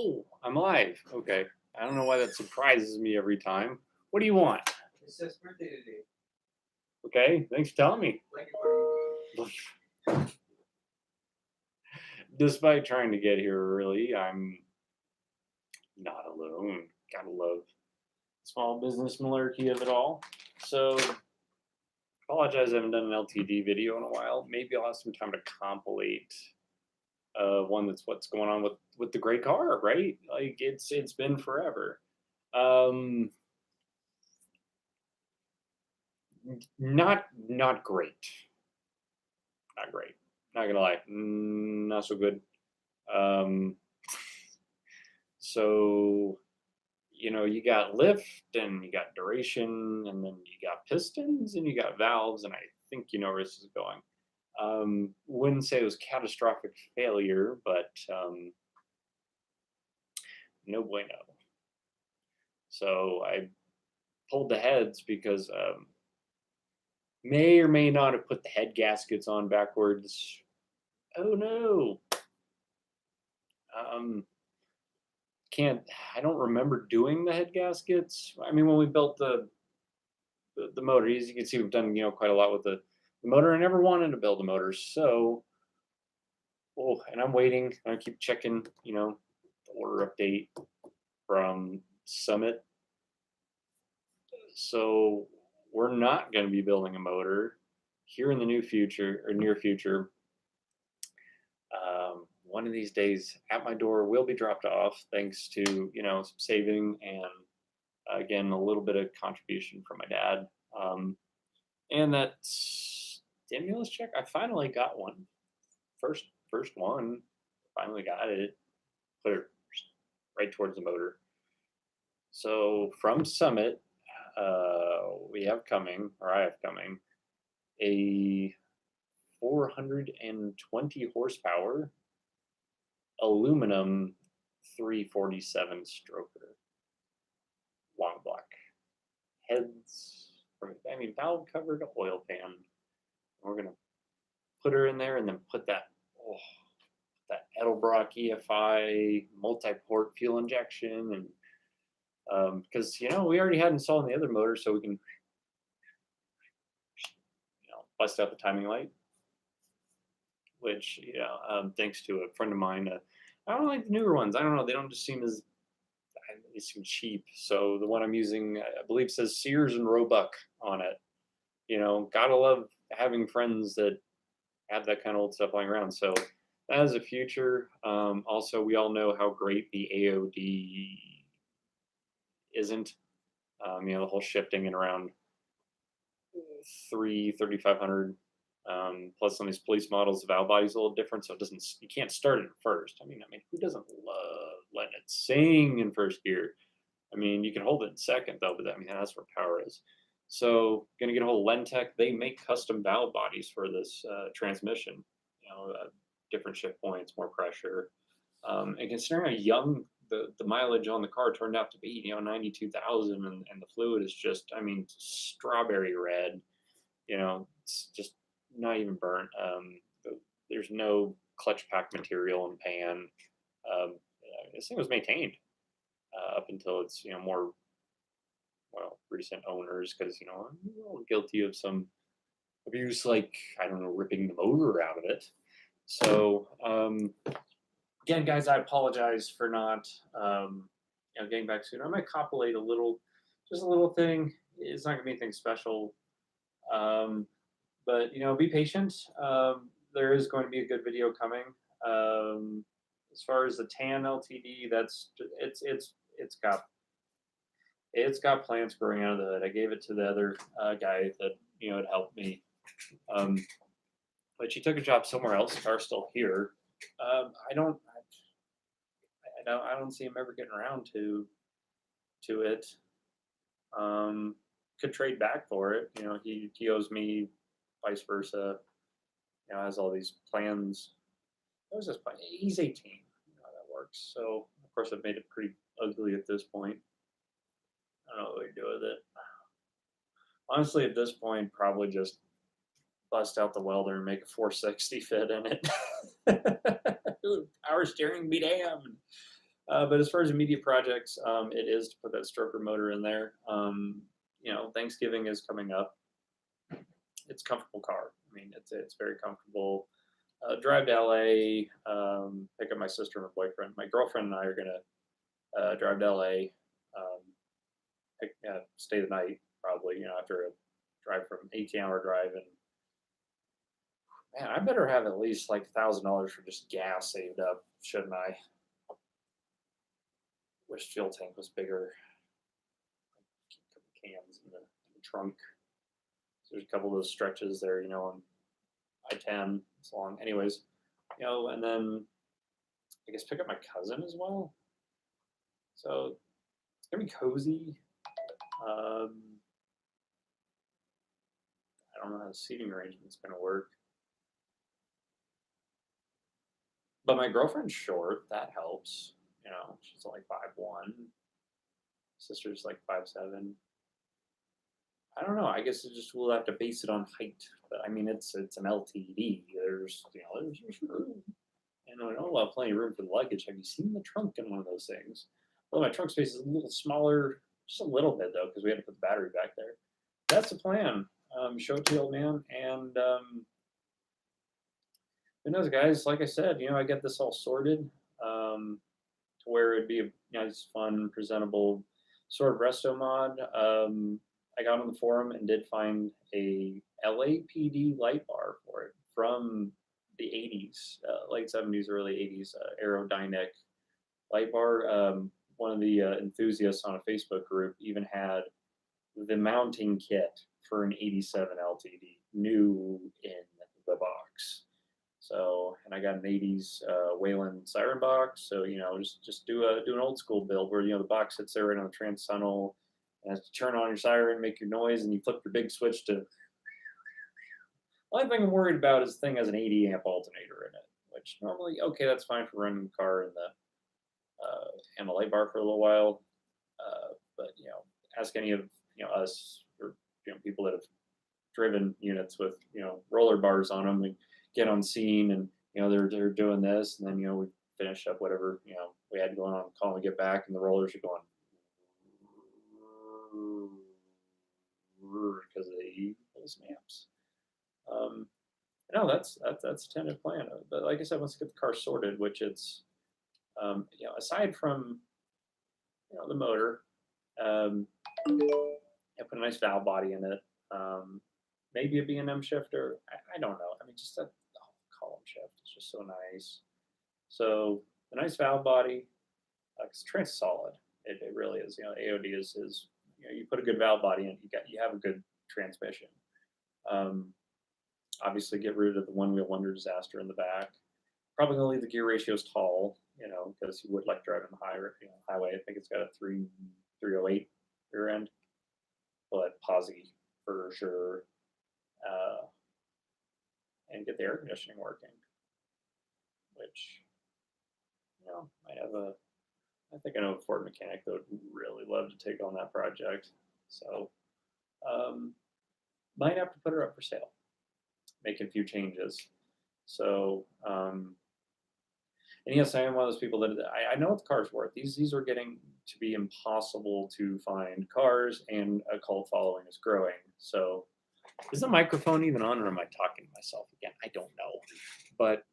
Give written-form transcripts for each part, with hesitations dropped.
Oh, I'm live. Okay. I don't know why that surprises me every time. What do you want? It's his birthday today. Okay. Thanks for telling me. Like it, buddy. Despite trying to get here early, I'm not alone. Gotta love small business malarkey of it all. So, apologize I haven't done an LTD video in a while. Maybe I'll have some time to compilate one that's what's going on with the gray car, right? Like it's been forever. Um, not great. Not great. Not gonna lie, not so good. Um, so you got lift and you got duration, and then you got pistons and you got valves, and I think you know where this is going. Wouldn't say it was catastrophic failure, but no bueno. So I pulled the heads because may or may not have put the head gaskets on backwards. Oh no. Um, can't I don't remember doing the head gaskets. I mean, when we built the motor, as you can see, we've done quite a lot with the motor. I never wanted to build a motor, so and I'm waiting. I keep checking, the order update from Summit. So we're not going to be building a motor here in the near future. One of these days, at my door will be dropped off, thanks to some saving and again a little bit of contribution from my dad, and that stimulus check. I finally got one. First one. Finally got it. Put it right towards the motor. So from Summit, we have coming, or I have coming, a 420 horsepower aluminum 347 stroker, long block heads, valve covered oil pan. We're gonna put her in there and then put that Edelbrock EFI multi-port fuel injection, and because we already had installed in the other motor, so we can bust out the timing light, which thanks to a friend of mine. I don't like the newer ones. I don't know. They don't just seem they seem cheap. So the one I'm using, I believe, says Sears and Roebuck on it. Gotta love having friends that have that kind of old stuff lying around. So that is a future. Also, we all know how great the AOD isn't. The whole shifting and around 3,500. Plus, on these police models, the valve body's a little different, so you can't start it at first. I mean, who doesn't love letting it sing in first gear? You can hold it in second though, but that's where power is. So, gonna get a whole Lentech. They make custom valve bodies for this transmission. Different shift points, more pressure, and considering how young the mileage on the car turned out to be, 92,000, and the fluid is just, strawberry red. It's just not even burnt. There's no clutch pack material in pan. This thing was maintained up until its more recent owners, because I'm guilty of some abuse, like I don't know, ripping the motor out of it. So again, guys, I apologize for not getting back soon. I might compilate just a little thing. It's not gonna be anything special. But be patient. There is going to be a good video coming. As far as the tan LTD, it's got plants growing out of the hood. I gave it to the other guy that had helped me, but she took a job somewhere else. The car's still here. I don't see him ever getting around to it. Could trade back for it. He owes me, vice versa. Has all these plans. What was this plan? He's 18. How that works. So of course I've made it pretty ugly at this point. I don't know what we do with it. Honestly, at this point, probably just bust out the welder and make a 460 fit in it. Power steering be damned. But as far as immediate projects, it is to put that stroker motor in there. Thanksgiving is coming up. It's a comfortable car. I mean, it's very comfortable. Drive to LA, pick up my sister and her boyfriend. My girlfriend and I are gonna drive to LA, um, stay the night probably. After a drive from 18-hour drive, and man, I better have at least like $1,000 for just gas saved up, shouldn't I? Wish fuel tank was bigger. Keep a couple cans in the trunk. So there's a couple of those stretches there, on I-10. It's long, anyways. And then I guess pick up my cousin as well. So it's gonna be cozy. Um, I don't know how the seating arrangement's gonna work, but my girlfriend's short. That helps. She's like 5'1". Sister's like 5'7". I don't know. I guess we'll have to base it on height. But I mean, it's an LTD. There's room. I don't allow plenty of room for the luggage. Have you seen the trunk in one of those things? Well, my trunk space is a little smaller, just a little bit though, because we had to put the battery back there. That's the plan. Show it to the old man, and who knows, guys? Like I said, I get this all sorted to where it'd be a nice, fun, presentable sort of resto mod. I got on the forum and did find a LAPD light bar for it from the 80s, late 70s, early 80s, Aerodynamic light bar. One of the enthusiasts on a Facebook group even had the mounting kit for an 87 LTD, new in the box. So, and I got an 80s Wayland siren box. So, just do an old school build where, the box sits there right on the trans tunnel, and has to turn on your siren, make your noise, and you flip your big switch to. The only thing I'm worried about is the thing has an 80 amp alternator in it, which normally, okay, that's fine for running the car in the light bar for a little while. But, ask any of, us or, people that have driven units with, roller bars on them and get on scene, and, they're doing this, and then, we finish up whatever, we had going on the call, and we get back, and the rollers are going because they pull some amps. No, that's a tentative plan. But like I said, once I get the car sorted, which it's, aside from, the motor, I put a nice valve body in it. Maybe a B&M shifter. I don't know. I mean, just a column shift. It's just so nice. So the nice valve body, it's trans solid. It really is. AOD is you put a good valve body in, you have a good transmission. Obviously, get rid of the one wheel wonder disaster in the back. Probably gonna leave the gear ratios tall, because you would like driving the highway. I think it's got a 308 rear end, but posi for sure. And get the air conditioning working, which might have I think I know a Ford mechanic that would really love to take on that project. So might have to put her up for sale, making a few changes. So and yes, I am one of those people that I know what the car's worth. These are getting to be impossible to find cars, and a cult following is growing. So is the microphone even on, or am I talking to myself again? I don't know, but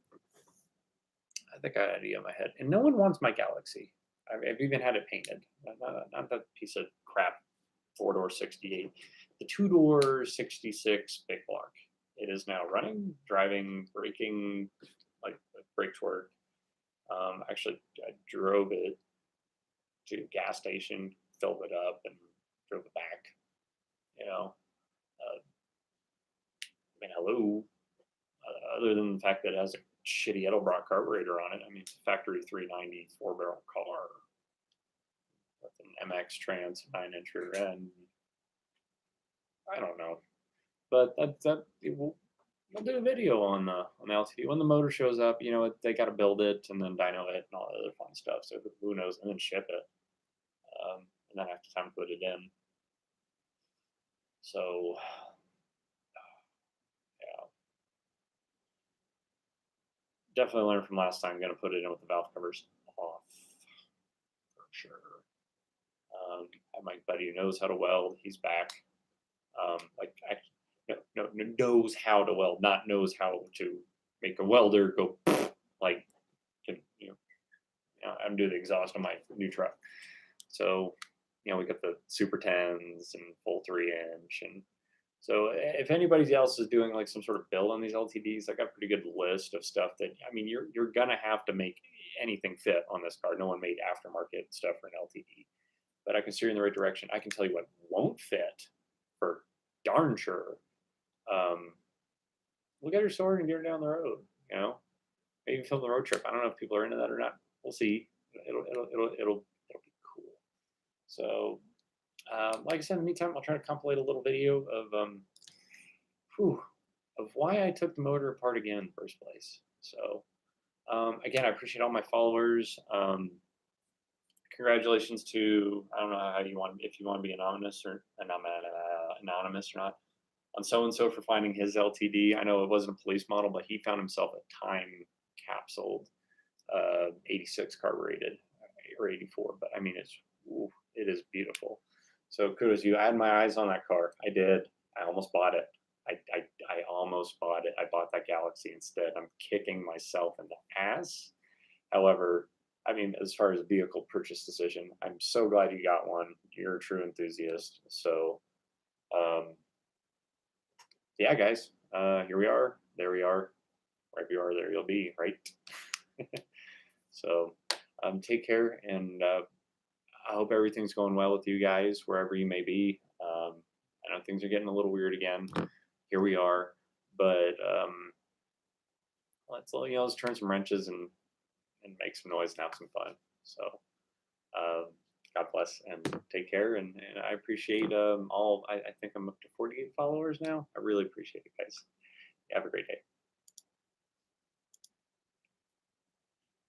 I think I had an idea in my head. And no one wants my Galaxy. I've even had it painted. Not that piece of crap 4-door 68. The 2-door 66 big block. It is now running, driving, braking, like the brakes work. Actually, I drove it to a gas station, filled it up, and drove it back. I mean, hello. Other than the fact that it has a shitty Edelbrock carburetor on it, I mean, it's a factory 390 4-barrel car with an MX trans 9-inch rear end. I don't know, but we'll do a video on the LTD when the motor shows up. They got to build it and then dyno it and all the other fun stuff. So who knows, and then ship it, and then have time to put it in. So yeah, definitely learned from last time. I'm gonna put it in with the valve covers off. sure. I have my buddy who knows how to weld. He's back. Like knows how to weld, not knows how to make a welder go like undo the exhaust on my new truck. So we got the Super 10s and full 3-inch, and so if anybody else is doing like some sort of build on these LTDs, I got a pretty good list of stuff that you're gonna have to make anything fit on this car. No one made aftermarket stuff for an LTD, but I can steer you in the right direction. I can tell you what won't fit for darn sure. Look at your store and get her down the road. Maybe film the road trip. I don't know if people are into that or not. We'll see. It'll be cool. So, like I said, in the meantime, I'll try to compilate a little video of why I took the motor apart again in the first place. So, again, I appreciate all my followers. Congratulations to, I don't know how you want, if you want to be anonymous or anonymous or not, on so and so for finding his LTD. I know it wasn't a police model, but he found himself a time capsuled 86 carbureted or 84. But I mean, it is beautiful. So kudos to you. I had my eyes on that car. I did. I almost bought it. I almost bought it. I bought that Galaxy instead. I'm kicking myself in the ass. However, I mean, as far as vehicle purchase decision, I'm so glad you got one. You're a true enthusiast. So, yeah, guys, here we are. There we are. Wherever you are, there you'll be, right? So, take care, and I hope everything's going well with you guys, wherever you may be. I know things are getting a little weird again. Here we are, but let's turn some wrenches and make some noise and have some fun. So, God bless and take care. And I appreciate all. I think I'm up to 48 followers now. I really appreciate it, guys. Have a great day.